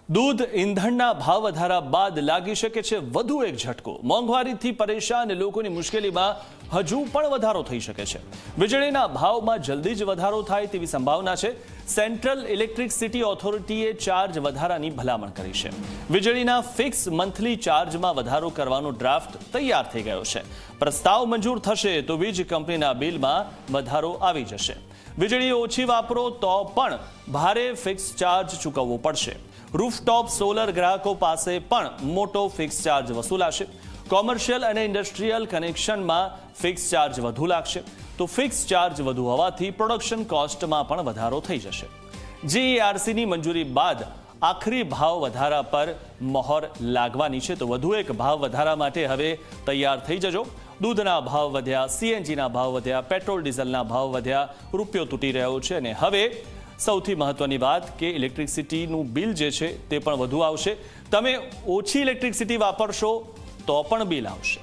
દૂધ ઈંધણના ભાવ વધારા બાદ લાગી શકે છે વધુ એક ઝટકો। મોંઘવારીથી પરેશાન લોકોની મુશ્કેલીમાં હજુ પણ વધારો થઈ શકે છે। વીજળીના ભાવમાં જલ્દી જ વધારો થાય તેવી સંભાવના છે। સેન્ટ્રલ ઇલેક્ટ્રિસિટી ઓથોરિટીએ ચાર્જ વધારાની ભલામણ કરી છે। વીજળીના ફિક્સ મંથલી ચાર્જમાં વધારો કરવાનો ડ્રાફ્ટ તૈયાર થઈ ગયો છે। પ્રસ્તાવ મંજૂર થશે તો વીજ કંપનીના બિલમાં વધારો આવી જશે। વીજળી ઓછી વાપરો તો પણ ભારે ફિક્સ ચાર્જ ચૂકવવો પડશે। રૂફટોપ સોલર ગ્રાહકો પાસે પણ મોટો ફિક્સ ચાર્જ વસૂલાશે। કોમર્શિયલ અને ઇન્ડસ્ટ્રીયલ કનેક્શનમાં ફિક્સ ચાર્જ વધુ લાગશે। તો ફિક્સ ચાર્જ વધુ હોવાથી પ્રોડક્શન કોસ્ટમાં પણ વધારો થઈ જશે। જીઈઆરસીની મંજૂરી બાદ આખરી ભાવ વધારા પર મહોર લાગવાની છે। તો વધુ એક ભાવ વધારા માટે હવે તૈયાર થઈ જજો। દૂધના ભાવ વધ્યા, સીએનજીના ભાવ વધ્યા, પેટ્રોલ ડીઝલના ભાવ વધ્યા, રૂપિયો તૂટી રહ્યો છે અને હવે સૌથી મહત્વની વાત કે ઇલેક્ટ્રિસિટીનું બિલ જે છે તે પણ વધુ આવશે। તમે ઓછી ઇલેક્ટ્રિસિટી વાપરશો તો પણ બિલ આવશે।